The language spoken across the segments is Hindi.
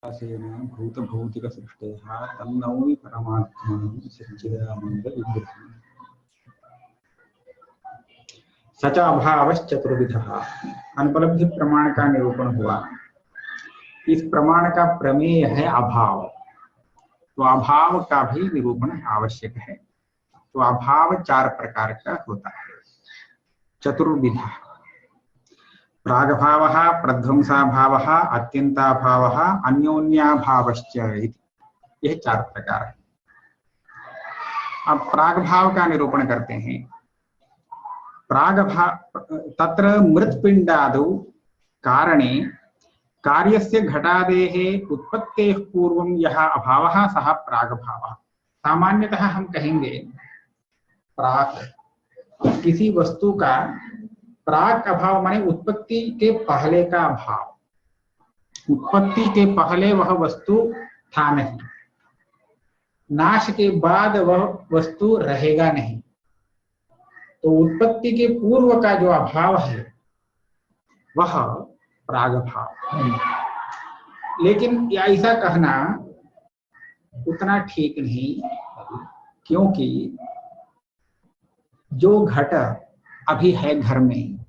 आसेन भूतभौतिकसृष्टेः तन्नौमि परमात्मानं सच्चिदानन्दविग्रहम्। सच अभावश्चतुर्विधः। अनुपलब्धि प्रमाण का निरूपण हुआ। इस प्रमाण का प्रमेय है अभाव, तो अभाव का भी निरूपण आवश्यक है। तो अभाव चार प्रकार का होता है, चतुर्विधः। प्रागभावः, प्रध्वंसाभावः, अत्यंताभावः, अन्योन्याभावश्च इति। यह चार प्रकार है। अब प्रागभाव का निरूपण करते हैं। प्रागभाव तत्र मृत्पिंडादौ कारणे कार्यस्य घटादेः उत्पत्तेः पूर्वं यः अभावः सः प्रागभावः। सामान्यतः हम कहेंगे प्राग, किसी वस्तु का प्राग अभाव माने उत्पत्ति के पहले का अभाव। उत्पत्ति के पहले वह वस्तु था नहीं, नाश के बाद वह वस्तु रहेगा नहीं। तो उत्पत्ति के पूर्व का जो अभाव है वह प्रागभाव। लेकिन ऐसा कहना उतना ठीक नहीं, क्योंकि जो घट अभी है घर में,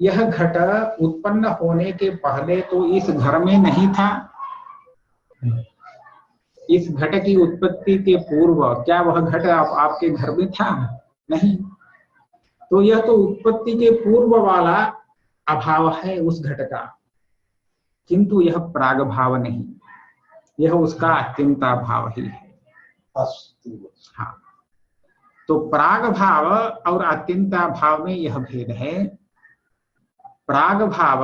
यह घट उत्पन्न होने के पहले तो इस घर में नहीं था। इस घट की उत्पत्ति के पूर्व क्या वह घट आपके घर में था? नहीं। तो यह तो उत्पत्ति के पूर्व वाला अभाव है उस घट का, किंतु यह प्रागभाव नहीं, यह उसका अत्यंताभाव ही है। हाँ, तो प्रागभाव और अत्यंताभाव में यह भेद है। प्रागभाव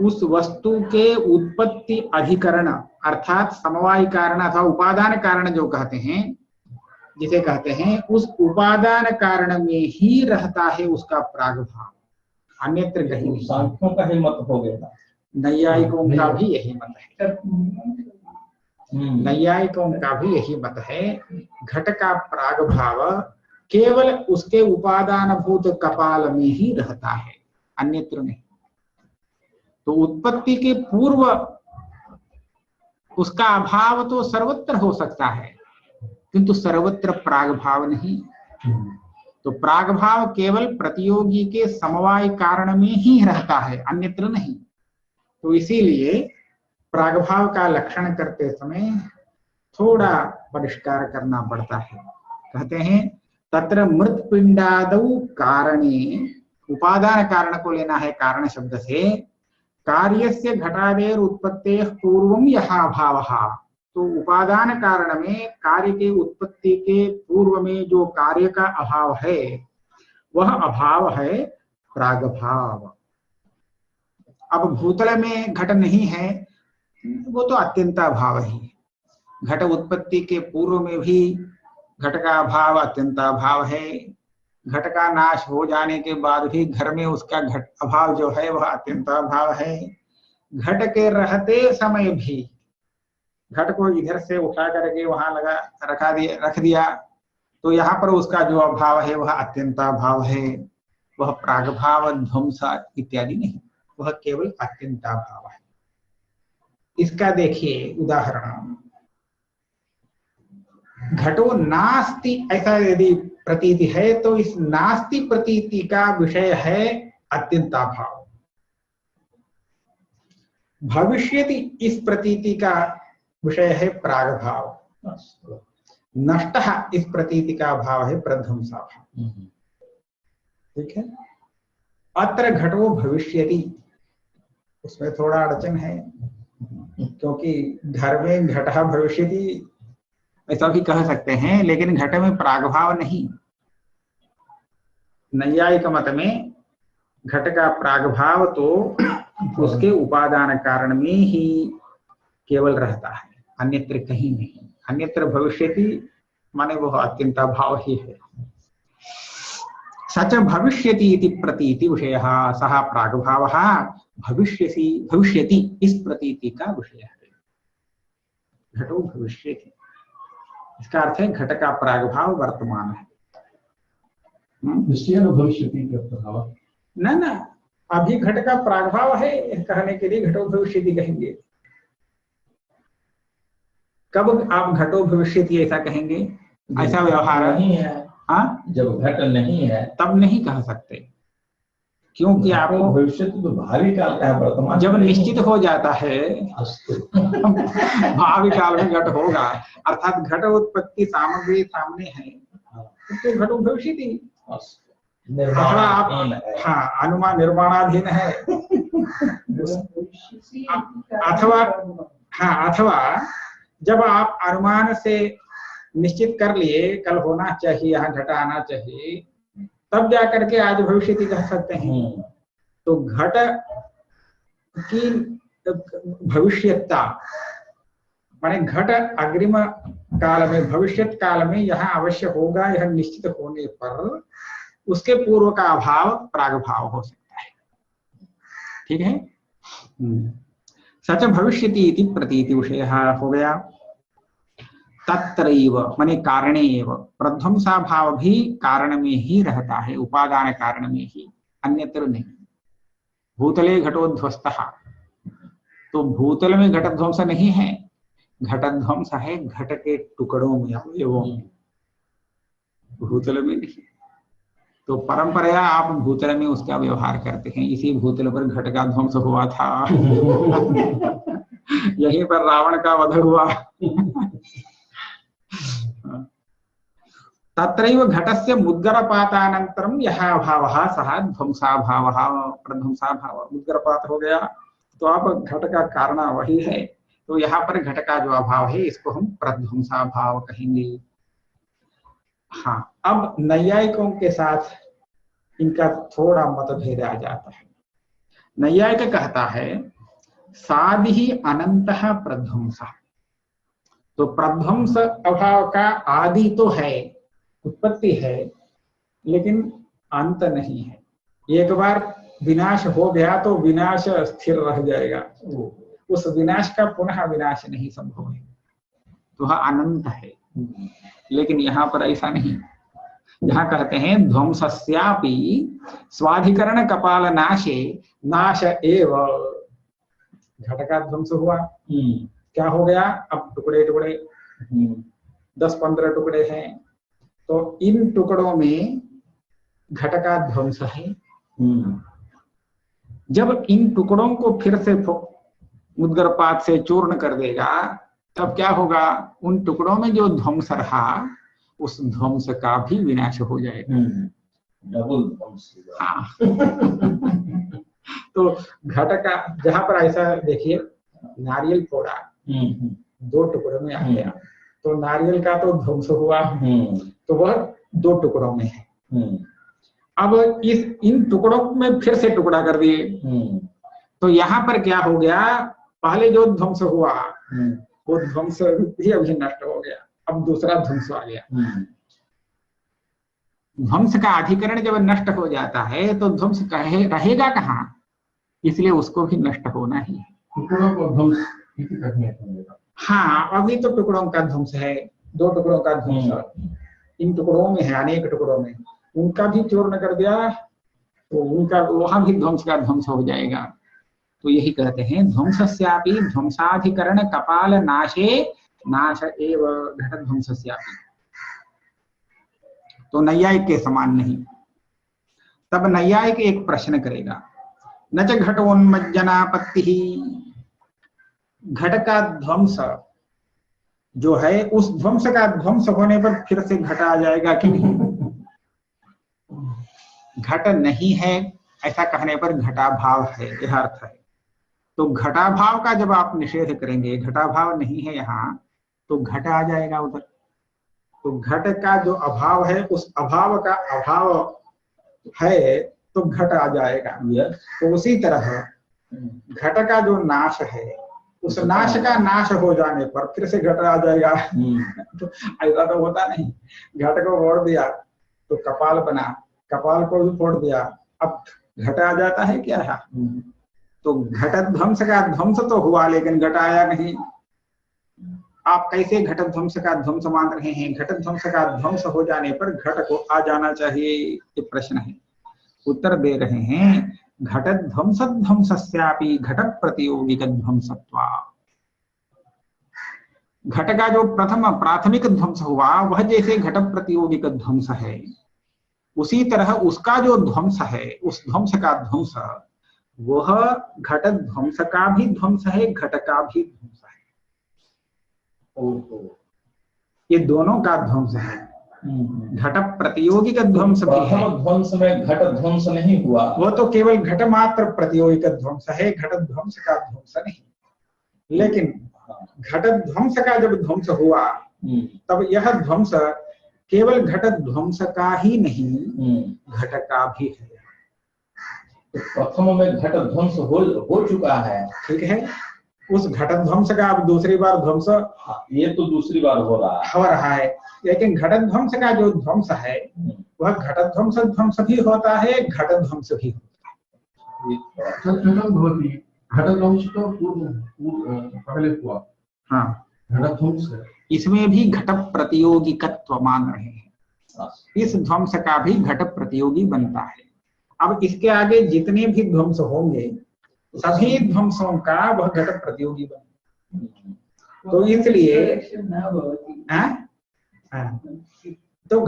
उस वस्तु के उत्पत्ति अधिकरण अर्थात समवाय कारण अथवा उपादान कारण जो कहते हैं, जिसे कहते हैं, उस उपादान कारण में ही रहता है उसका प्रागभाव, अन्यत्र कहीं नहीं। सांख्यों का ही मत हो गया, नैयायिकों का भी यही मत है। नैयायिकों का भी यही मत है। घट का प्रागभाव केवल उसके उपादानभूत कपाल में ही रहता है, अन्यत्र नहीं। तो उत्पत्ति के पूर्व उसका अभाव तो सर्वत्र हो सकता है, किंतु सर्वत्र प्रागभाव नहीं। तो प्रागभाव केवल प्रतियोगी के समवाय कारण में ही रहता है, अन्यत्र नहीं। तो इसीलिए प्रागभाव का लक्षण करते समय थोड़ा परिष्कार करना पड़ता है। कहते हैं तत्र मृत्पिंडादौ कारणे, उपादान कारण को लेना है कारण शब्द से। कार्यस्य घटादेर उत्पत्तेः पूर्वं यः अभावः, तो उपादान कारण में कार्य के उत्पत्ति के पूर्व में जो कार्य का अभाव है वह अभाव है प्रागभाव। अब भूतल में घट नहीं है, वो तो अत्यंताभाव ही है। घट उत्पत्ति के पूर्व में भी घट का अभाव अत्यंताभाव है। घट का नाश हो जाने के बाद भी घर में उसका घट अभाव जो है वह अत्यंताभाव है। घट के रहते समय भी घट को इधर से उठा करके वहां रख दिया, तो यहाँ पर उसका जो अभाव है वह अत्यंताभाव है। वह प्रागभाव, ध्वंस इत्यादि नहीं, वह केवल अत्यंताभाव है। इसका देखिए उदाहरण, घटो नास्ति ऐसा यदि प्रतीति है तो इस नास्ति प्रतीति का विषय है अत्यंताभाव। भविष्यति इस प्रतीति का विषय है प्रागभाव। नष्टः इस प्रतीति का भाव है प्रध्वंसाभाव। ठीक है। अत्र घटो भविष्यति, उसमें थोड़ा अड़चन है, क्योंकि घर में घटः भविष्यति ऐसा भी कह सकते हैं, लेकिन घट में प्रागभाव नहीं। नैयायिक मत में घट का प्रागभाव तो उसके उपादान कारण में ही केवल रहता है, अन्यत्र कहीं नहीं। अन्यत्र भविष्यति माने वह अत्यंताभाव ही है। सच भविष्यति इति प्रतीति विषयः सः प्रागभावः भविष्यति इस प्रतीति का विषय है। घटो भविष्यति, इसका अर्थ है घट का प्रागभाव वर्तमान है। निश्चय भविष्यति का प्रभाव न, अभी घट का प्रागभाव है कहने के लिए घटो भविष्यति कहेंगे। कब आप घटो भविष्यति ऐसा कहेंगे? ऐसा व्यवहार नहीं है। हाँ, जब घट नहीं है तब नहीं कह सकते, क्योंकि आपको भविष्य तो भावी काल का है, वर्तमान जब निश्चित हो जाता है अस्तु। भावी काल में घट होगा, अर्थात घट उत्पत्ति सामग्री सामने है तो घटो भविष्यति। अथवा आप हाँ अनुमान निर्माणाधीन है अथवा हाँ, अथवा जब आप अनुमान से निश्चित कर लिए कल होना चाहिए, यहाँ घट आना चाहिए, तब जा करके आज भविष्यति कह सकते हैं। तो घट की भविष्यता माने घट अग्रिम काल में, भविष्यत काल में यहाँ अवश्य होगा, यह निश्चित होने पर उसके पूर्व का अभाव प्रागभाव हो सकता है। ठीक है, सच भविष्यति इति प्रतीति विषय हो गया। तत्रैव माने कारणे एव, प्रध्वंसा भाव भी कारण में ही रहता है, उपादान कारण में ही, अन्यत्र नहीं। भूतले घटोध्वस्तः, तो भूतल में घट ध्वंस नहीं है, घट ध्वंस है घट के टुकड़ों में, अवयवों में, भूतल में नहीं। तो परंपरा आप भूतल में उसका व्यवहार करते हैं, इसी भूतल पर घट का ध्वंस हुआ था यहीं पर रावण का वध हुआ तत्रैव घटस्य मुद्गरपातानन्तरं यः अभावः सः ध्वंसाभावः, प्रध्वंसाभाव। मुद्गरपात हो गया तो आप घट का कारण वही है, तो यहाँ पर घट का जो अभाव है इसको हम प्रध्वंसाभाव कहेंगे। हाँ, अब नैयायिकों के साथ इनका थोड़ा मतभेद आ जाता है। नैयायिक कहता है साधि अनंतः प्रध्वंसः, तो प्रध्वंस अभाव का आदि तो है, उत्पत्ति है, लेकिन अंत नहीं है। एक बार विनाश हो गया तो विनाश स्थिर रह जाएगा, उस विनाश का पुनः विनाश नहीं संभव है, तो वह अनंत है। लेकिन यहाँ पर ऐसा नहीं, यहाँ कहते हैं ध्वंसस्यापि स्वाधिकरण कपाल नाशे नाश एव। घट का ध्वंस हुआ, क्या हो गया, अब टुकड़े टुकड़े 10-15 टुकड़े हैं, तो इन टुकड़ों में घट का ध्वंस है। जब इन टुकड़ों को फिर से मुद्गरपात से चूर्ण कर देगा तब क्या होगा, उन टुकड़ों में जो ध्वंस रहा उस ध्वंस का भी विनाश हो जाएगा। डबल ध्वंस। हाँ तो घट का जहां पर ऐसा देखिए, नारियल फोड़ा 2 टुकड़ों में आ गया, तो नारियल का तो ध्वंस हुआ, तो वह 2 टुकड़ों में है। अब इन टुकड़ों में फिर से टुकड़ा कर दिए, तो यहाँ पर क्या हो गया, पहले जो ध्वंस हुआ वो ध्वंस भी अभी नष्ट हो गया, अब दूसरा ध्वंस आ गया। ध्वंस का अधिकरण जब नष्ट हो जाता है तो ध्वंस रहेगा कहाँ, इसलिए उसको भी नष्ट होना ही है। टुकड़ों को ध्वंस करने का। हाँ, अभी तो टुकड़ों का ध्वंस है, 2 टुकड़ों का ध्वंस इन टुकड़ों में है, अनेक टुकड़ों में, उनका भी चूर्ण कर दिया तो उनका वहां भी ध्वंस का ध्वंस हो जाएगा। तो यही कहते हैं ध्वंसस्यापि ध्वंसाधिकरण कपाल नाशे नाश एव घट ध्वंसस्यापि। तो नैयायिक के समान नहीं। तब नैयायिक एक प्रश्न करेगा, न च घटोन्मज्जनापत्ति, घट का ध्वंस जो है उस ध्वंस का ध्वंस होने पर फिर से घट आ जाएगा कि नहीं? घट नहीं है ऐसा कहने पर घटाभाव है, यह अर्थ है। तो घटाभाव का जब आप निषेध करेंगे, घटाभाव नहीं है यहाँ, तो घट आ जाएगा उधर। तो घट का जो अभाव है उस अभाव का अभाव है तो घट आ जाएगा। तो उसी तरह घट का जो नाश है उस नाश का नाश हो जाने पर फिर से घट आ जाएगा। तो ऐसा तो होता नहीं, घट को फोड़ दिया तो कपाल बना, कपाल को भी फोड़ दिया, अब घट आ जाता है क्या है? तो घट ध्वंस का ध्वंस तो हुआ लेकिन घट आया नहीं। आप कैसे घट ध्वंस का ध्वंस मान रहे हैं? घट ध्वंस का ध्वंस हो जाने पर घट को आ जाना चाहिए, ये प्रश्न है। उत्तर दे रहे हैं घट ध्वंस ध्वंसस्यापि घट प्रतियोगिक ध्वंसत्वा। घट का जो प्रथम प्राथमिक ध्वंस हुआ वह जैसे घट प्रतियोगिक ध्वंस है, उसी तरह उसका जो ध्वंस है, उस ध्वंस का ध्वंस वह घट ध्वंस का भी ध्वंस है, घट का भी ध्वंस है। ये दोनों का ध्वंस है। घट प्रतियोगी का ध्वंस भी है। ध्वंस में घट ध्वंस नहीं हुआ, वो तो केवल घट मात्र प्रतियोगी का ध्वंस है, घट ध्वंस का ध्वंस नहीं। लेकिन घट ध्वंस का जब ध्वंस हुआ तब यह ध्वंस केवल घट ध्वंस का ही नहीं, घट का भी है। तो प्रथम में घट ध्वंस हो चुका है, ठीक है। उस घट ध्वंस का अब दूसरी बार ध्वंस ये तो दूसरी बार हो रहा है, लेकिन घट ध्वंस का जो ध्वंस है वह घट ध्वंस भी होता है, घट ध्वंस भी होता है। घट ध्वंस तो पहले हुआ, हाँ, घट ध्वंस इसमें भी घट प्रतियोगिकत्व मान रहे हैं। इस ध्वंस का भी घट प्रतियोगी बनता है। अब इसके आगे जितने भी ध्वंस होंगे सभी ध्वंसों का वह घट प्रतियोगी बने। तो इसलिए तो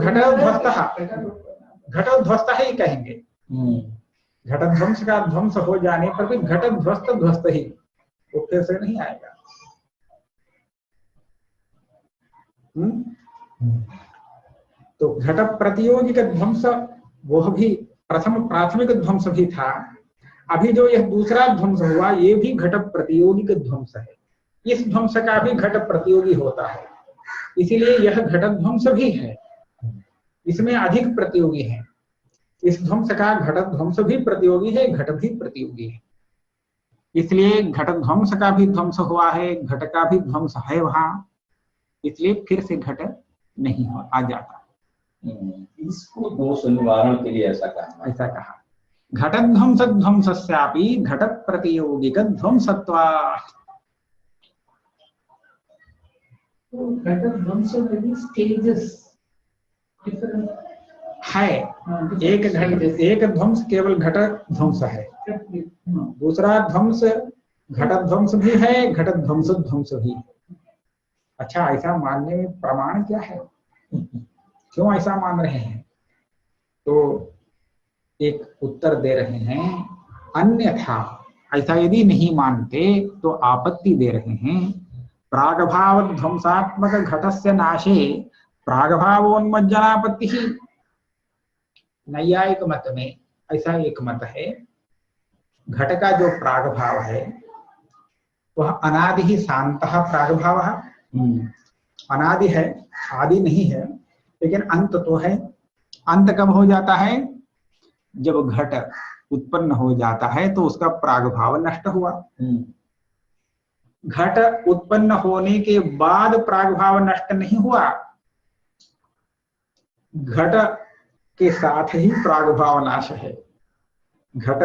घटोध्वस्त ही कहेंगे। घट ध्वंस का ध्वंस हो जाने पर भी घट ध्वस्त ही, वो फिर से नहीं आएगा। तो घट प्रतियोगी का ध्वंस वह भी प्रथम प्राथमिक ध्वंस भी था। अभी जो यह दूसरा ध्वंस हुआ ये भी घट प्रतियोगी का ध्वंस है। इस ध्वंस का भी घट प्रतियोगी होता है, इसीलिए यह घट ध्वंस भी है। इसमें अधिक प्रतियोगी है। इस ध्वंस का घट ध्वंस भी प्रतियोगी है, घट भी प्रतियोगी है। इसलिए घट ध्वंस का भी ध्वंस हुआ है, घट का भी ध्वंस है वहां, इसलिए फिर से घट नहीं आ जाता। इसको दोष निवारण के लिए ऐसा कहा। घट ध्वंस ध्वंसस्यापि घट प्रतियोगिक ध्वंसत्वात्। घट ध्वंस में भी स्टेजेस है। एक ध्वंस केवल घट ध्वंस है, दूसरा ध्वंस घट ध्वंस भी है, घट ध्वंस भी है। अच्छा, ऐसा मानने में प्रमाण क्या है? क्यों ऐसा मान रहे हैं? तो एक उत्तर दे रहे हैं, अन्यथा ऐसा यदि नहीं मानते तो आपत्ति दे रहे हैं। प्रागभाव ध्वंसात्मक घटस्य नाशे प्रागभावोन्मज्जनापत्ति ही। नैयायिक मत में ऐसा एक मत है, घट का जो प्रागभाव है वह अनादि ही शांतः प्रागभाव, अनादि है, आदि नहीं है, लेकिन अंत तो है। अंत कब हो जाता है? जब घट उत्पन्न हो जाता है तो उसका प्रागभाव नष्ट हुआ। घट उत्पन्न होने के बाद प्रागभाव नष्ट नहीं हुआ, घट के साथ ही प्रागभाव नाश है। घट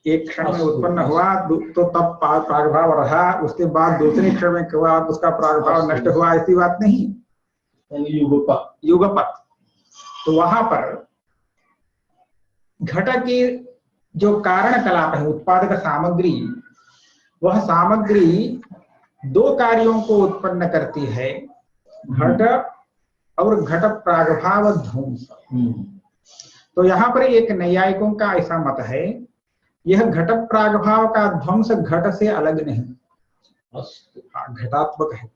एक क्षण में उत्पन्न हुआ तो तब प्रागभाव रहा, उसके बाद दूसरे क्षण में उसका प्रागभाव नष्ट हुआ, ऐसी बात नहीं। युगपत। तो वहां पर घट की जो कारण कलाप है, उत्पादक सामग्री, वह सामग्री दो कार्यों को उत्पन्न करती है, घट और घट प्रागभाव ध्वंस। तो यहाँ पर एक नैयायिकों का ऐसा मत है, यह घट प्रागभाव का ध्वंस घट से अलग नहीं, घटात्मक है।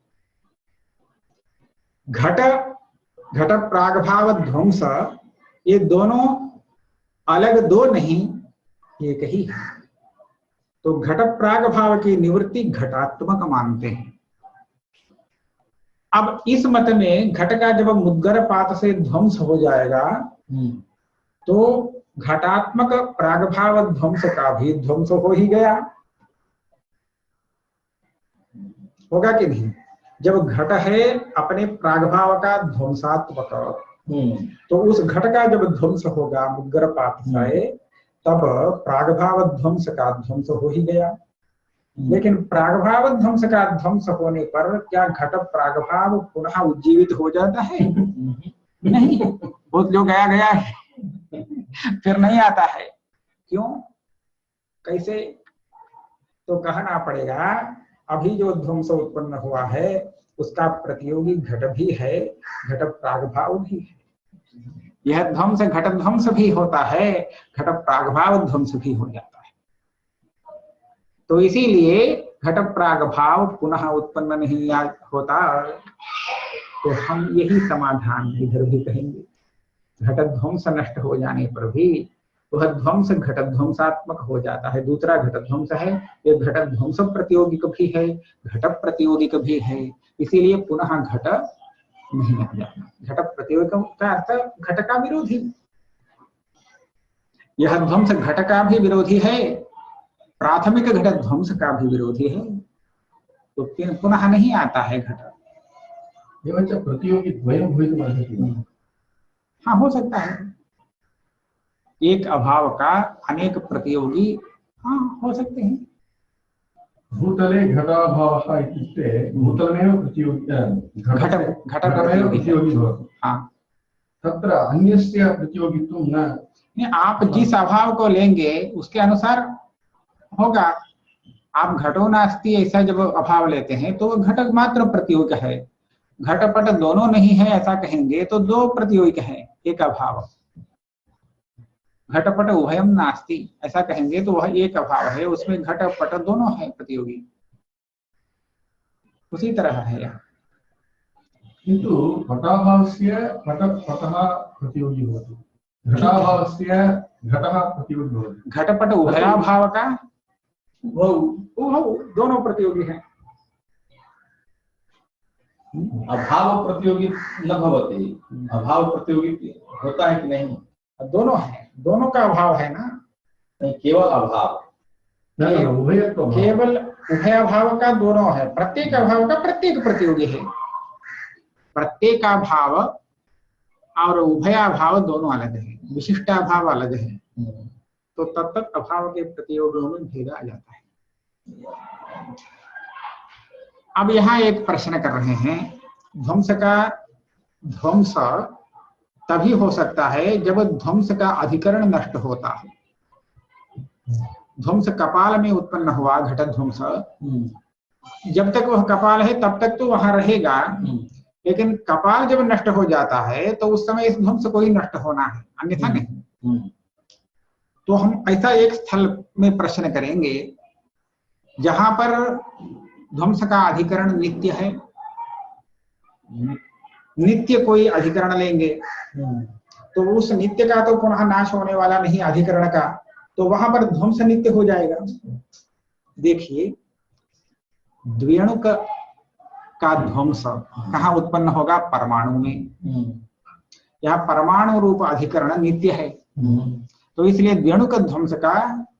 घट प्रागभाव ध्वंस ये दोनों अलग दो नहीं, एक ही है। तो घट प्रागभाव की निवृत्ति घटात्मक मानते हैं। अब इस मत में घट का जब मुद्गरपात से ध्वंस हो जाएगा तो घटात्मक प्रागभाव ध्वंस का भी ध्वंस हो ही गया, होगा कि नहीं? जब घट है अपने प्रागभाव का ध्वंसात्मक, तो उस घट का जब ध्वंस होगा मुद्गरपात से, तब प्रागभाव ध्वंस का ध्वंस हो ही गया। लेकिन प्रागभाव ध्वंस का ध्वंस होने पर क्या घट प्रागभाव पुनः उज्जीवित हो जाता है? नहीं, बहुत जो गया गया है फिर नहीं आता है। क्यों, कैसे? तो कहना पड़ेगा अभी जो ध्वंस उत्पन्न हुआ है उसका प्रतियोगी घट भी है, घट प्रागभाव भी है। यह ध्वंस घट ध्वंस भी होता है, घट प्रागभाव ध्वंस भी हो जाता है। तो इसीलिए घट प्रागभाव पुनः उत्पन्न नहीं होता। तो हम यही समाधान इधर भी कहेंगे, घट ध्वंस नष्ट हो जाने पर भी वह ध्वंस घट ध्वंसात्मक हो जाता है। दूसरा घट ध्वंस है, ये घट ध्वंस प्रतियोगिक भी है, घट प्रतियोगिक भी है, इसीलिए पुनः घट नहीं लग जाता। घट प्रतियोगिक का अर्थ घट का विरोधी। यह ध्वंस घट का भी विरोधी है, प्राथमिक घट ध्वंस का भी विरोधी है, तो पुनः नहीं आता है घट। प्रतियोगी द्वयं भवितुमर्हति। हाँ, हो सकता है एक अभाव का अनेक प्रतियोगी, हाँ हो सकते हैं। भूतले घटाभावः इत्युक्ते भूतलमेव प्रतियोगी घटमेव प्रतियोगी भवति। हाँ, तत्र अन्यस्य प्रतियोगित्वं न। आप जिस अभाव को लेंगे उसके अनुसार होगा। आप घटो नास्ति ऐसा जब अभाव लेते हैं तो घट मात्र प्रतियोगिक है, घटपट दोनों नहीं है ऐसा कहेंगे तो दो प्रतियोगिक है एक अभाव। घटपट उभयम नास्ति ऐसा कहेंगे तो वह एक अभाव है, उसमें घटपट दोनों है प्रतियोगी। उसी तरह है यहाँ। किंतु घटाभावस्य घटपटः प्रतियोगी भवति, घटाभावस्य घटः प्रतियोगी भवति। घटपट उभयाभाव का वो दोनों प्रतियोगी हैं। अभाव प्रतियोगी न भवति, अभाव प्रतियोगी होता है कि नहीं? दोनों है, दोनों का अभाव है ना। नहीं, केवल अभाव, केवल उभय अभाव का दोनों है। प्रत्येक अभाव का प्रत्येक प्रतियोगी है। प्रत्येक अभाव और उभयाभाव दोनों अलग है, विशिष्टाभाव अलग है। तो तत्त अभाव के प्रतियोगियों में भेद आ जाता है। अब यहाँ एक प्रश्न कर रहे हैं, ध्वंस का ध्वंस तभी हो सकता है जब ध्वंस का अधिकरण नष्ट होता है। ध्वंस कपाल में उत्पन्न हुआ घट ध्वंस, जब तक वह कपाल है तब तक तो वहां रहेगा, लेकिन कपाल जब नष्ट हो जाता है तो उस समय इस ध्वंस को ही नष्ट होना है, अन्यथा नहीं। तो हम ऐसा एक स्थल में प्रश्न करेंगे जहां पर ध्वंस का अधिकरण नित्य है। नित्य कोई अधिकरण लेंगे तो उस नित्य का तो पुनः नाश होने वाला नहीं अधिकरण का, तो वहां पर ध्वंस नित्य हो जाएगा। देखिए, द्विअणुक का ध्वंस कहाँ उत्पन्न होगा? परमाणु में। यहाँ परमाणु रूप अधिकरण नित्य है, तो इसलिए द्विअणुक ध्वंस का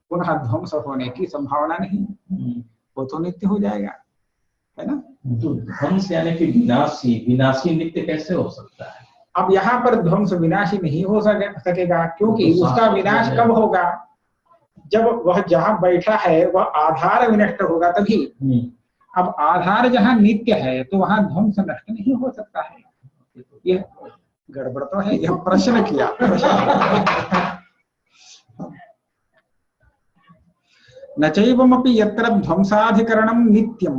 पुनः ध्वंस होने की संभावना नहीं, वो तो नित्य हो जाएगा, है ना। तो ध्वंस यानी कि विनाशी, विनाशी नित्य कैसे हो सकता है? अब यहाँ पर ध्वंस विनाशी नहीं हो सकेगा, क्योंकि उसका विनाश कब होगा? जब वह जहाँ बैठा है वह आधार विनष्ट होगा तभी। अब आधार जहाँ नित्य है तो वहां ध्वंस नष्ट नहीं हो सकता है। यह गड़बड़ तो है, यह प्रश्न किया। न चैवमपि यत्र ध्वंसाधिकरणं नित्यं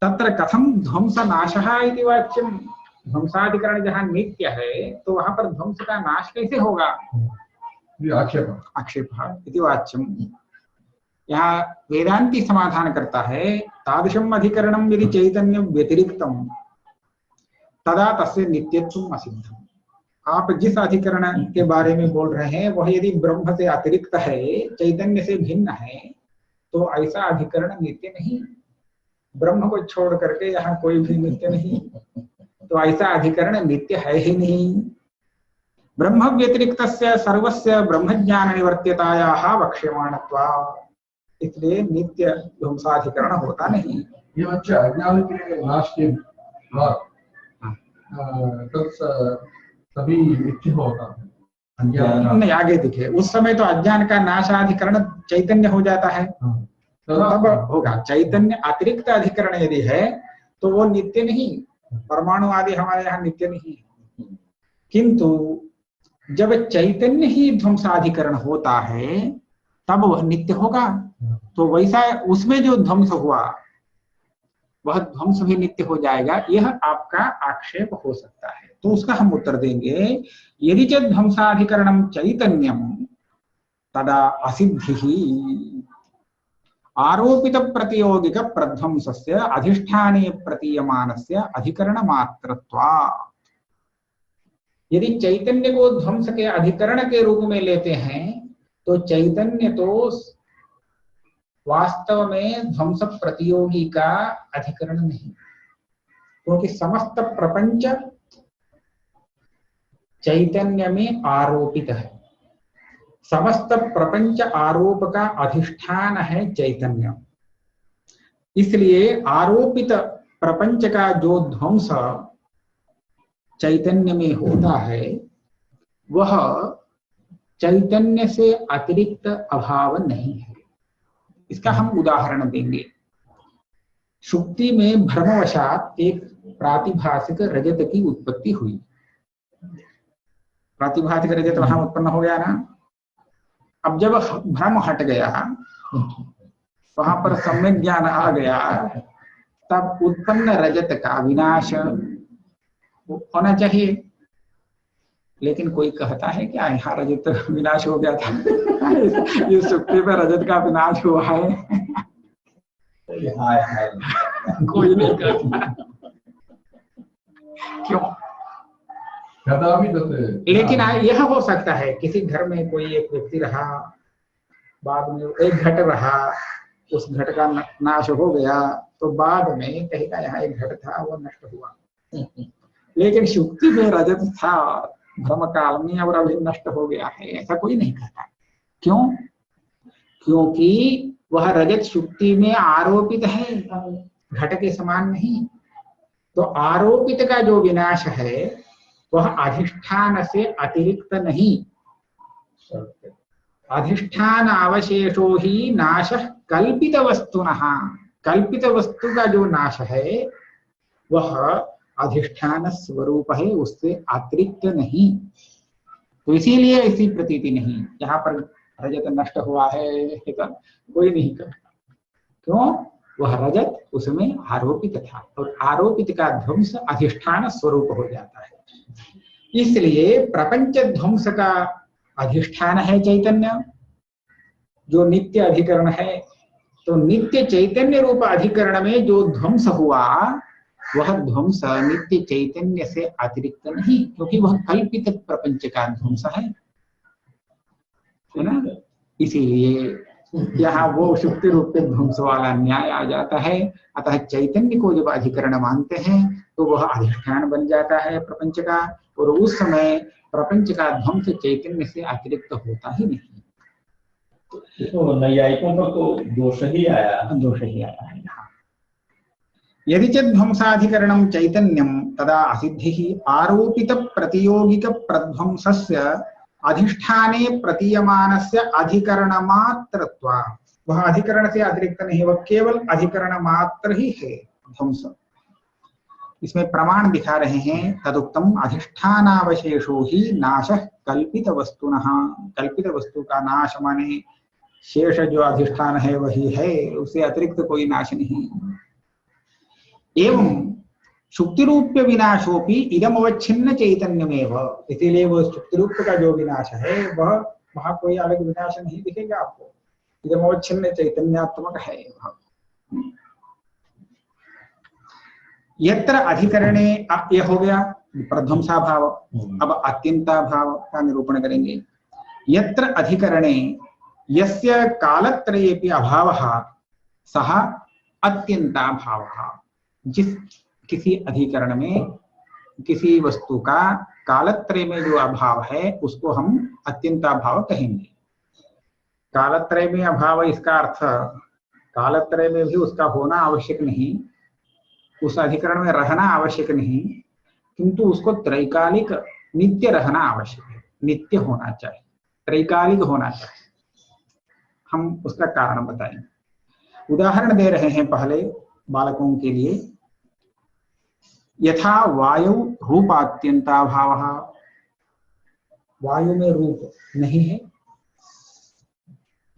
तत्र कथं ध्वंसनाशः इति वाच्यम्। ध्वंसाधिकरण जहाँ नित्य है तो वहां पर ध्वंस का नाश कैसे होगा? आक्षेप इति वाच्यम्। यहाँ वेदांती समाधान करता है, तादृशम् अधिकरणं यदि चैतन्य व्यतिरिक्तं तदा तस्य नित्यत्वम् असिद्धम्। आप जिस अधिकरण के बारे में बोल रहे हैं वह यदि ब्रह्म से अतिरिक्त है, चैतन्य से भिन्न है, तो ऐसा अधिकरण नित्य नहीं। ब्रह्म को छोड़ करके यहाँ कोई भी नित्य नहीं, तो ऐसा अधिकरण नित्य है ही नहीं। ब्रह्म व्यतिरिक्तस्य सर्वस्य ब्रह्मज्ञान निवर्त्यतायाः वक्ष्यमाणत्वात्, इसलिए नित्य ध्वंसाधिकरण होता नहीं। ये बच्चा अज्ञान के नाश के बाद तभी नित्य होता है। अज्ञान नहीं, आगे दिखे, उस समय तो अज्ञान का नाशाधिकरण चैतन्य हो जाता है, तब होगा। चैतन्य अतिरिक्त अधिकरण यदि है तो वो नित्य नहीं। परमाणु आदि हमारे यहाँ नित्य नहीं है, किंतु जब चैतन्य ही ध्वंसाधिकरण होता है तब वह नित्य होगा। तो वैसा उसमें जो ध्वंस हुआ वह ध्वंस भी नित्य हो जाएगा, यह आपका आक्षेप हो सकता है। तो उसका हम उत्तर देंगे, यदि च ध्वंसाधिकरणम चैतन्यम तदा असिद्धि आरोपित प्रतियोगिक प्रध्वंसस्य अधिष्ठाने प्रतीयमानस्य अधिकरण मात्रत्वात्। यदि चैतन्य को ध्वंस के अधिकरण के रूप में लेते हैं तो चैतन्य तो वास्तव में ध्वंस प्रतियोगी का अधिकरण नहीं, क्योंकि समस्त प्रपंच चैतन्य में आरोपित है। समस्त प्रपंच आरोप का अधिष्ठान है चैतन्य, इसलिए आरोपित प्रपंच का जो ध्वंस चैतन्य में होता है वह चैतन्य से अतिरिक्त अभाव नहीं है। इसका हम उदाहरण देंगे। सुक्ति में भ्रमवशात एक प्रातिभासिक रजत की उत्पत्ति हुई। प्रातिभासिक रजत वहां उत्पन्न हो गया ना। अब जब भ्रम हट गया, वहां पर सम्यक ज्ञान आ गया, तब उत्पन्न रजत का विनाश होना चाहिए। लेकिन कोई कहता है क्या यहाँ रजत विनाश हो गया था? ये सुक्ति में रजत का विनाश हुआ है? कोई नहीं कहता। क्यों? लेकिन यह हो सकता है किसी घर में कोई एक व्यक्ति रहा, बाद में एक घट रहा, उस घट का नाश हो गया, तो बाद में कहेगा यहाँ एक घट था वो नष्ट हुआ। लेकिन सुक्ति में रजत था भ्रम काल में और अभी नष्ट हो गया है, ऐसा कोई नहीं कहता। क्यों? क्योंकि वह रजत सुक्ति में आरोपित है, घट के समान नहीं। तो आरोपित का जो विनाश है वह अधिष्ठान से अतिरिक्त नहीं। अधिष्ठान अवशेषो ही नाश कल्पित वस्तुनः। कल्पित वस्तु का जो नाश है वह अधिष्ठान स्वरूप है, उससे अतिरिक्त नहीं। तो इसीलिए ऐसी प्रतीति नहीं। जहां पर रजत नष्ट हुआ है तो कोई नहीं करता। क्यों? वह रजत उसमें आरोपित था और आरोपित का ध्वंस अधिष्ठान स्वरूप हो जाता है। इसलिए प्रपंच ध्वंस का अधिष्ठान है चैतन्य, जो नित्य अधिकरण है। तो नित्य चैतन्य रूप अधिकरण में जो ध्वंस हुआ वह ध्वंस नित्य चैतन्य से अतिरिक्त नहीं, क्योंकि वह कल्पित प्रपंच का ध्वंस है ना। इसीलिए यहाँ वो शुक्ति रूप के ध्वंस वाला न्याय आ जाता है। अतः चैतन्य को जब अधिकरण मानते हैं तो वह अधिष्ठान बन जाता है प्रपंच का, और उस समय प्रपंच का ध्वंस चैतन्य से अतिरिक्त होता ही नहीं। तो नैयायिकों पर तो दोष ही आया है यहाँ। यदि च ध्वंसाधिकरणं चैतन्यं तदा असिद्धिः आरोपित प्रतियोगिक प्रध्वंसस्य अधिष्ठाने प्रतीयमानस्य अधिकरण मात्रत्वात्। वह अधिकरण से अतिरिक्त नहीं, वह केवल अधिकरण मात्र ही है ध्वंस। इसमें प्रमाण दिखा रहे हैं, तदुक्तम अधिष्ठानावशेषो ही नाशः कल्पित वस्तुनः। कल्पित वस्तु का नाश माने शेष जो अधिष्ठान है वही है, उससे अतिरिक्त कोई नाश नहीं। एवं शुक्तिरूप्य विनाशोपि इदम अवच्छिन्न चैतन्यमेव। इसीलिए वह शुक्तिरूप का जो विनाश है वह वहां कोई अलग विनाश नहीं दिखेगा आपको, इदम अवच्छिन्न चैतन्यात्मक है। यत्र अधिकरणे, यह हो गया प्रध्वंसा भाव। अब अत्यंता भाव का निरूपण करेंगे। यत्र अधिकरणे यस्य कालत्रयेपि अभावः सः अत्यंता भावः। जिस किसी अधिकरण में किसी वस्तु का कालत्रय में जो अभाव है उसको हम अत्यंताभाव कहेंगे। कालत्रय में अभाव, इसका अर्थ कालत्रय में भी उसका होना आवश्यक नहीं, उस अधिकरण में रहना आवश्यक नहीं, किंतु उसको त्रैकालिक नित्य रहना आवश्यक है, नित्य होना चाहिए, त्रैकालिक होना चाहिए। हम उसका कारण बताएंगे। उदाहरण दे रहे हैं पहले बालकों के लिए। यथा वायु रूपात्यंताभाव। वायु में रूप नहीं है,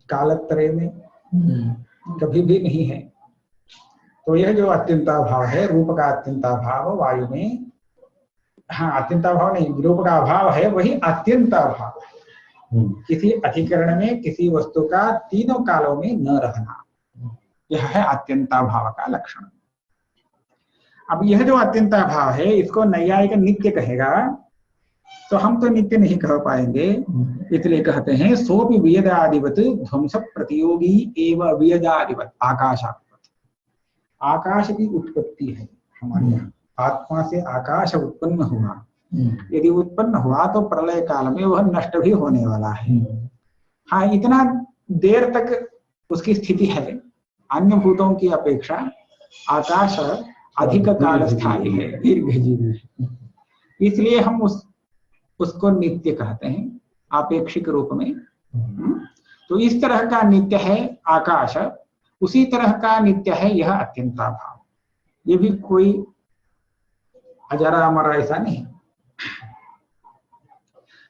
कालत्रय में कभी भी नहीं है, तो यह जो अत्यंताभाव है, रूप का अत्यंताभाव वायु में, हाँ अत्यंताभाव नहीं, रूप का अभाव है वही अत्यंताभाव है। किसी अधिकरण में किसी वस्तु का तीनों कालों में न रहना, यह है अत्यंताभाव का लक्षण। अब यह जो अत्यंताभाव है इसको नैयायिक नित्य कहेगा, तो हम तो नित्य नहीं कह पाएंगे, इसलिए कहते हैं सोपि वियदादिवत ध्वंस प्रतियोगी एवं वियदादिवत आकाशात्मक। आकाश की उत्पत्ति है हमारे यहाँ, आत्मा से आकाश उत्पन्न हुआ, यदि उत्पन्न हुआ तो प्रलय काल में वह नष्ट भी होने वाला है। हाँ, इतना देर तक उसकी स्थिति है, अन्य भूतों की अपेक्षा आकाश अधिक काल स्थायी है, दीर्घजीवी है, इसलिए हम उसको नित्य कहते हैं आपेक्षिक रूप में। तो इस तरह का नित्य है आकाश, उसी तरह का नित्य है यह अत्यंताभाव। ये भी कोई अजरा अमरा ऐसा नहीं।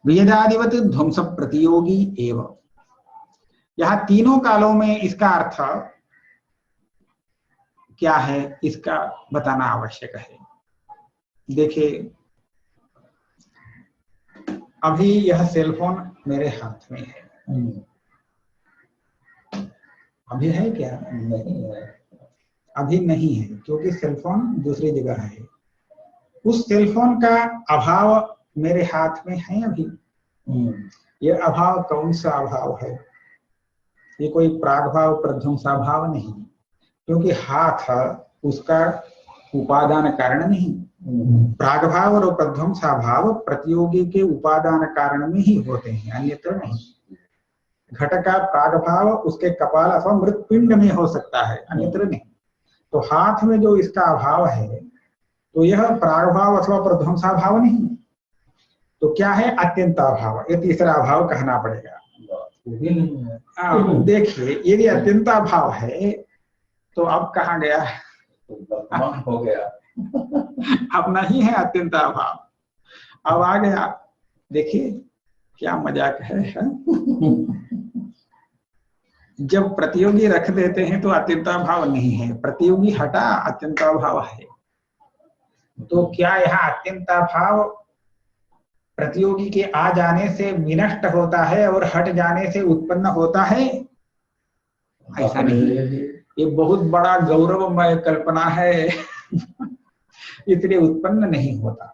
वेदादिवत ध्वंस प्रतियोगी एवं, यहां तीनों कालों में इसका अर्थ क्या है इसका बताना आवश्यक है। देखिए, अभी यह सेलफोन मेरे हाथ में है, अभी है क्या? नहीं है, अभी नहीं है, क्योंकि सेलफोन दूसरी जगह है। उस सेलफोन का अभाव मेरे हाथ में है अभी। यह अभाव कौन सा अभाव है? ये कोई प्रागभाव प्रध्वंसाभाव नहीं, क्योंकि हाथ उसका उपादान कारण नहीं। प्रागभाव और प्रध्वंसाभाव प्रतियोगी के उपादान कारण में ही होते हैं, अन्यत्र नहीं। घट का प्रागभाव उसके कपाल अथवा मृतपिंड में हो सकता है, अन्यत्र नहीं। तो हाथ में जो इसका अभाव है तो यह प्रागभाव अथवा प्रध्वंसाभाव नहीं, तो क्या है? अत्यंताभाव। ये तीसरा अभाव कहना पड़ेगा। देखिए, यदि अत्यंताभाव है तो अब कहाँ गया? हो गया। अब नहीं है अत्यंताभाव, अब आ गया। देखिए क्या मजाक है। जब प्रतियोगी रख देते हैं तो अत्यंताभाव नहीं है, प्रतियोगी हटा अत्यंताभाव है। तो क्या यहाँ अत्यंताभाव प्रतियोगी के आ जाने से विनष्ट होता है और हट जाने से उत्पन्न होता है? ऐसा नहीं, ये बहुत बड़ा गौरवमय कल्पना है, इसलिए उत्पन्न नहीं होता।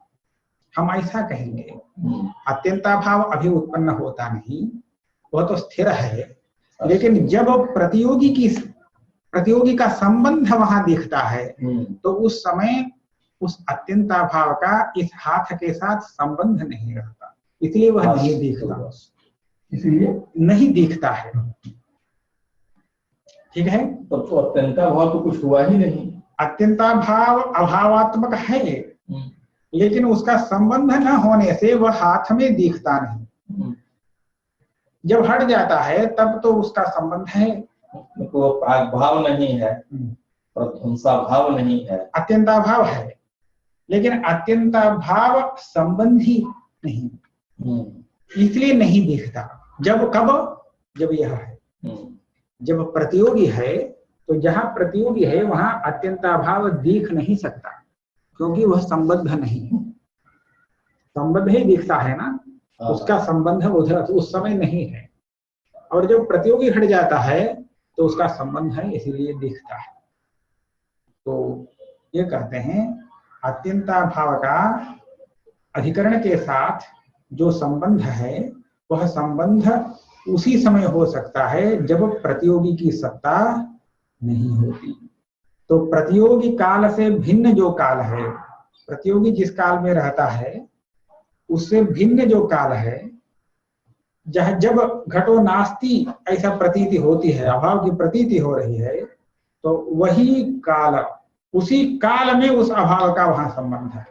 हम ऐसा कहेंगे, अत्यंताभाव अभी उत्पन्न होता नहीं, वह तो स्थिर है, लेकिन जब प्रतियोगी का संबंध वहां दिखता है तो उस समय उस अत्यंताभाव का इस हाथ के साथ संबंध नहीं रहता, इसलिए वह नहीं दिखता, इसलिए नहीं दिखता है। ठीक है, तो अत्यंताभाव तो कुछ हुआ ही नहीं। अत्यंताभाव अभावात्मक है, लेकिन उसका संबंध न होने से वह हाथ में दिखता नहीं। जब हट जाता है तब तो उसका संबंध है। तो प्रागभाव नहीं है, प्रध्वंसाभाव नहीं है, अत्यंताभाव है, लेकिन अत्यंताभाव संबंधी नहीं, इसलिए नहीं दिखता। जब कब? जब यह है। जब प्रतियोगी है तो जहां प्रतियोगी है वहां अत्यंताभाव दिख नहीं सकता, क्योंकि वह संबद्ध नहीं है। संबद्ध ही दिखता है ना, उसका संबंध उधर उस समय नहीं है। और जब प्रतियोगी हट जाता है तो उसका संबंध है, इसीलिए दिखता है। तो ये कहते हैं अत्यंताभाव का अधिकरण के साथ जो संबंध है वह संबंध उसी समय हो सकता है जब प्रतियोगी की सत्ता नहीं होती। तो प्रतियोगी काल से भिन्न जो काल है, प्रतियोगी जिस काल में रहता है उससे भिन्न जो काल है, जब घटो नास्ति ऐसा प्रतीति होती है, अभाव की प्रतीति हो रही है, तो वही काल, उसी काल में उस अभाव का वहां संबंध है।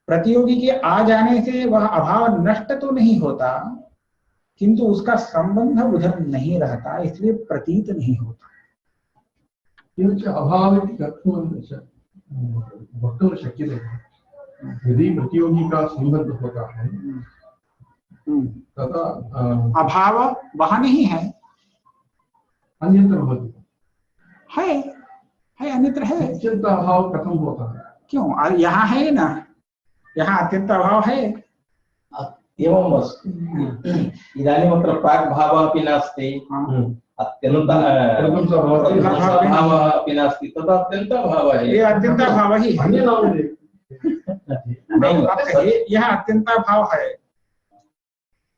प्रतियोगी के आ जाने से वह अभाव नष्ट तो नहीं होता, किंतु उसका संबंध उधर नहीं रहता, इसलिए प्रतीत नहीं होता। अभाव वक्तुं शक्यते, यदि प्रतियोगी का संबंध होता है तथा अभाव वहां नहीं है, अन्यत्र भवति है है, अन्यत्र है। अत्यंत अभाव कथम होता है? क्यों? यहाँ है ना, यहाँ अत्यंत अभाव है। एवं अस्ति इदानीमत्र प्राग्भावः अपि नास्ति, अत्यन्ताभावः अपि नास्ति, तदा अत्यन्ताभावः ये अत्यंताभाव ही है। अन्य नाम दे। यह अत्यंताभाव है,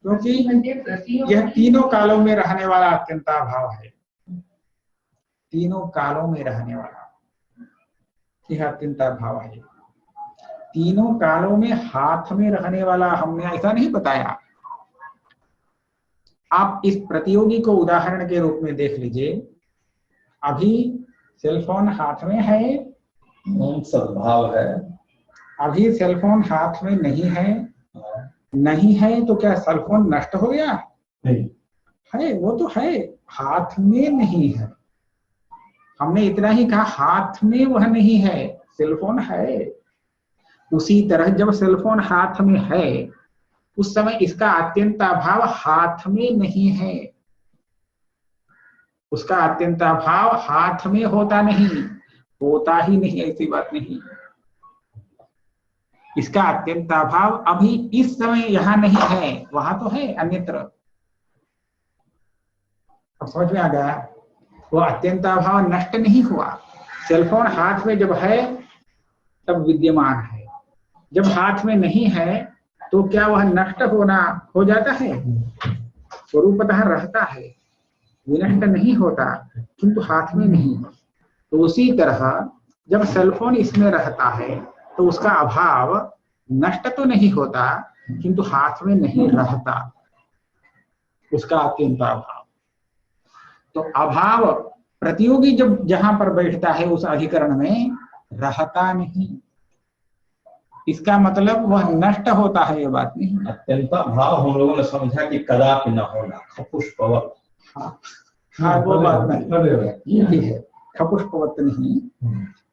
क्योंकि यह तीनों कालों में रहने वाला अत्यंताभाव है। तीनों कालों में रहने वाला यह अत्यंताभाव है। तीनों कालों में हाथ में रहने वाला हमने ऐसा नहीं बताया। आप इस प्रतियोगी को उदाहरण के रूप में देख लीजिए। अभी सेलफोन हाथ में है, सद्भाव है। अभी सेलफोन हाथ में नहीं है, नहीं है तो क्या सेलफोन नष्ट हो गया? नहीं है, वो तो है, हाथ में नहीं है। हमने इतना ही कहा, हाथ में वह नहीं है, सेलफोन है। उसी तरह जब सेलफोन हाथ में है, उस समय इसका अत्यंताभाव हाथ में नहीं है। उसका अत्यंताभाव हाथ में होता नहीं, होता ही नहीं, ऐसी बात नहीं। इसका अत्यंताभाव अभी इस समय यहां नहीं है, वहां तो है अन्यत्र। अब समझ में आ गया? वो अत्यंताभाव नष्ट नहीं हुआ। सेलफोन हाथ में जब है तब विद्यमान है, जब हाथ में नहीं है तो क्या वह नष्ट हो जाता है? स्वरूपतः रहता है, विनष्ट नहीं होता, किंतु हाथ में नहीं। तो उसी तरह जब सेलफोन इसमें रहता है तो उसका अभाव नष्ट तो नहीं होता, किंतु हाथ में नहीं रहता, उसका अत्यंत अभाव। तो अभाव प्रतियोगी जब जहां पर बैठता है उस अधिकरण में रहता नहीं, इसका मतलब वह नष्ट होता है, ये बात नहीं। अत्यंत भाव हम लोगों ने समझा कि कदापि न होना, खपुष्पवत्। हाँ, वो बात नहीं, ये भी है, खपुष्पवत नहीं।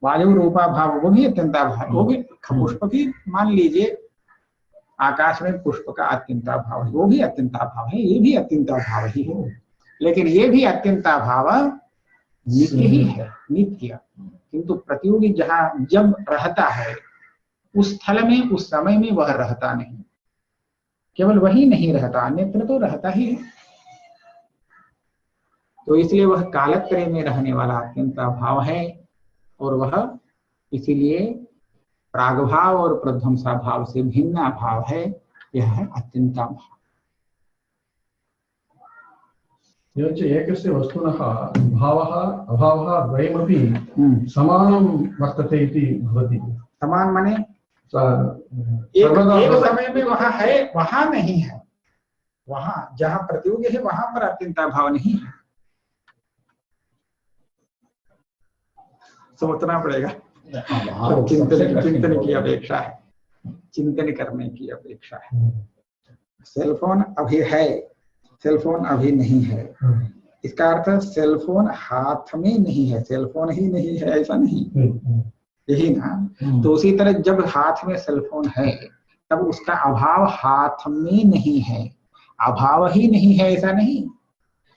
वायु रूपा भाव वो भी अत्यंताभाव, वो भी खपुष्प की मान लीजिए, आकाश में पुष्प का अत्यंताभाव है, वो भी अत्यंताभाव है, ये भी अत्यंताभाव ही है। लेकिन ये भी अत्यंताभाव नित्य ही है, नित्य। किंतु प्रतियोगी जहां जब रहता है उस स्थल में, उस समय में वह रहता नहीं, केवल वही नहीं रहता, अन्यत्र तो रहता ही है। तो इसलिए वह कालत्रय में रहने वाला अत्यंताभाव है, और वह इसीलिए प्रागभाव और प्रध्वंसा भाव से भिन्न भाव है। यह है अत्यंताभाव। एकस्य वस्तुनः भावः अभावः द्वयमपि समानं वर्तते इति भवति। समान माने एक समय में वहां है, वहां नहीं है। वहां जहां प्रतियोगी है वहां पर अत्यंताभाव नहीं है। सोचना पड़ेगा, चिंतन की अपेक्षा है, चिंतन करने की अपेक्षा है। सेलफोन अभी है, सेलफोन अभी नहीं है, इसका अर्थ सेलफोन हाथ में नहीं है, सेलफोन ही नहीं है ऐसा नहीं, यही ना। तो उसी तरह जब हाथ में सेलफोन है तब उसका अभाव हाथ में नहीं है, अभाव ही नहीं है ऐसा नहीं,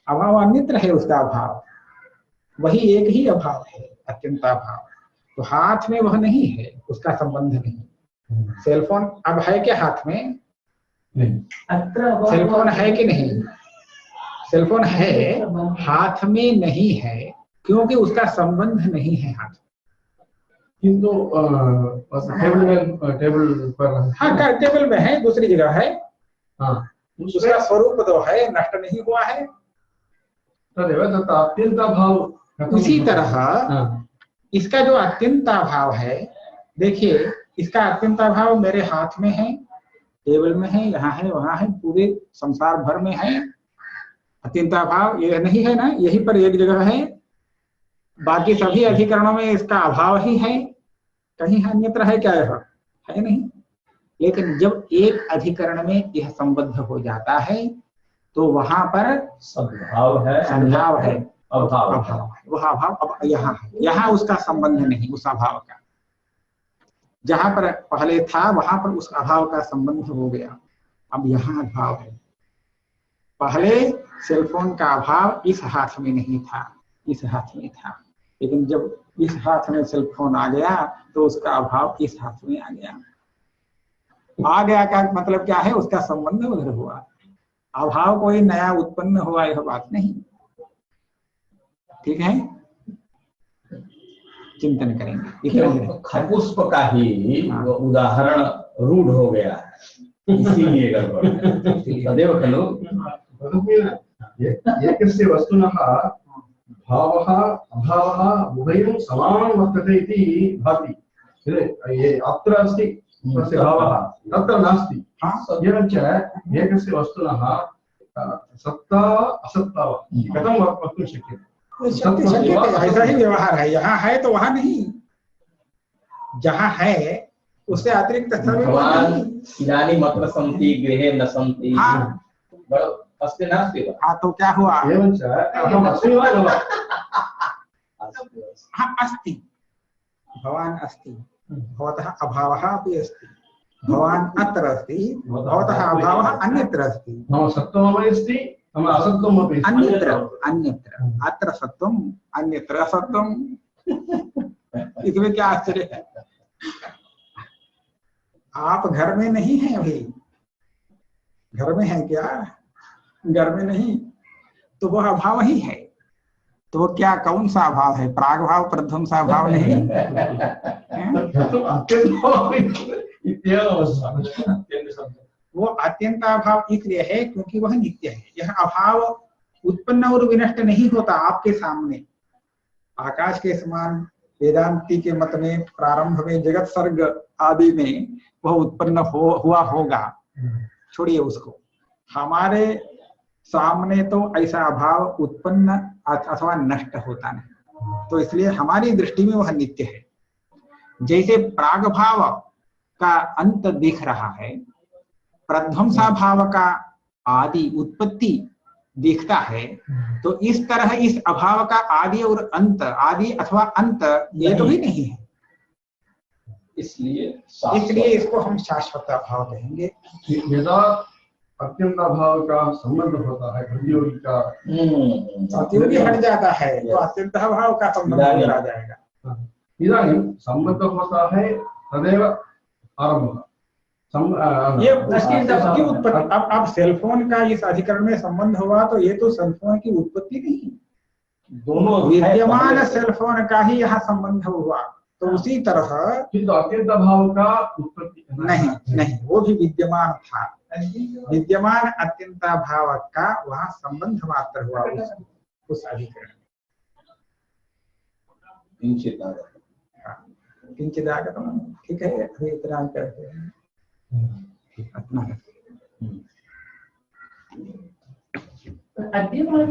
अभाव अन्यत्र है, उसका अभाव वही एक ही अभाव है, अत्यंताभाव। तो हाथ में वह नहीं है, उसका संबंध नहीं। सेलफोन अब है क्या हाथ में? सेलफोन है कि नहीं? सेलफोन है, हाथ में नहीं है, क्योंकि उसका संबंध नहीं है हाथ। किंतु टेबल पर, हाँ टेबल में है, दूसरी जगह है, हाँ उसका स्वरूप तो है, नष्ट नहीं हुआ है। अत्यंताभाव उसी तरह इसका जो अत्यंताभाव है, देखिए इसका अत्यंताभाव मेरे हाथ में है, टेबल में है, यहाँ है, वहां है, पूरे संसार भर में है। अत्यंताभाव ये नहीं है ना, यही पर एक जगह है, बाकी सभी अधिकरणों में इसका अभाव ही है, कहीं अन्यत्र है क्या? यह है नहीं। लेकिन जब एक अधिकरण में यह संबद्ध हो जाता है तो वहां पर सद्भाव है, सद्भाव है, अभाव है। वह अभाव अब यहाँ है, यहाँ उसका संबंध नहीं, उस अभाव का। जहां पर पहले था वहां पर उस अभाव का संबंध हो गया, अब यहाँ अभाव है। पहले सेलफोन का अभाव इस हाथ में नहीं था, इस हाथ में था, लेकिन जब इस हाथ में सेल फोन आ गया तो उसका अभाव इस हाथ में आ गया। आ गया का मतलब क्या है, उसका संबंध उधर हुआ, अभाव कोई नया उत्पन्न हुआ यह बात नहीं। ठीक है, चिंतन करेंगे इतना। खपुष्प का ही उदाहरण रूढ़ हो गया है, इसीलिए गड़बड़ है। तदेव खलु एकस्य वस्तुनः भावः अभावः उभयं समानं वर्तते इति भाति। ये अत्र अस्ति तस्य भावः तत्र नास्ति। एवञ्च एकस्य वस्तुनः सत्ता असत्ता वा कथं वक्तुं शक्यते? ऐसा ही व्यवहार है, यहाँ है तो वहां नहीं, जहाँ है उससे अतिरिक्त भगवान इदानीम् अत्र सन्ति गृहे न सन्ति। हाँ अस्ति नास्ति वा? हाँ तो क्या हुआ? एवञ्च अहम् अस्मि वा न वा? हाँ अस्ति, भवान अस्ति, भवतः अभावः अपि अस्ति, भवान अत्र अस्ति, भवतः अभावः अन्यत्र अस्ति। मम सत्त्वमपि अस्ति, मम असत्त्वमपि अस्ति। अन्यत्र अन्यत्र, अत्र सत्त्वम् अन्यत्र असत्त्वम्। इसमें क्या आश्चर्य है? आप घर में नहीं हैं अभी, घर में हैं क्या? घर में नहीं, तो वह अभाव ही है। तो वो क्या, कौन सा अभाव है? प्राग भाव प्रथम सा अभाव नहीं। वो अत्यंत अभाव इसलिए है क्योंकि वह नित्य है। यह अभाव उत्पन्न और विनष्ट नहीं होता आपके सामने। आकाश के समान वेदांती के मत में प्रारंभ में जगत सर्ग आदि में वह उत्पन्न हुआ होगा, छोड़िए उसको। हमारे सामने तो ऐसा अभाव उत्पन्न अथवा नष्ट होता नहीं, तो इसलिए हमारी दृष्टि में वह नित्य है। जैसे प्राग भाव का अंत दिख रहा है, प्रध्वंसा भाव का आदि उत्पत्ति दिखता है, तो इस तरह इस अभाव का आदि और अंत, आदि अथवा अंत ये तो भी नहीं है। इसलिए इसको हम शाश्वत अभाव कहेंगे। यदा अत्यंत अभाव का संबंध होता है प्रतियोगी का, प्रतियोगी हट जाता है तो अत्यंत अभाव का संबंध आ जाएगा। इदानीं संबंध होता है तदेव आरंभ। ये उसकी उत्पत्ति। अब सेलफोन का इस अधिकरण में संबंध हुआ तो ये तो सेलफोन की उत्पत्ति नहीं, दोनों विद्यमान सेलफोन का ही यहाँ संबंध हुआ। तो उसी तरह किंतु अत्यंत अभाव का उत्पत्ति नहीं, वो भी विद्यमान था। विद्यमान अत्यंत भाव का वहां संबंध मात्र हुआ उस अधिकरण में। किंचित आगतम। ठीक है, अभी इतना करते हैं, अपना अद्यमान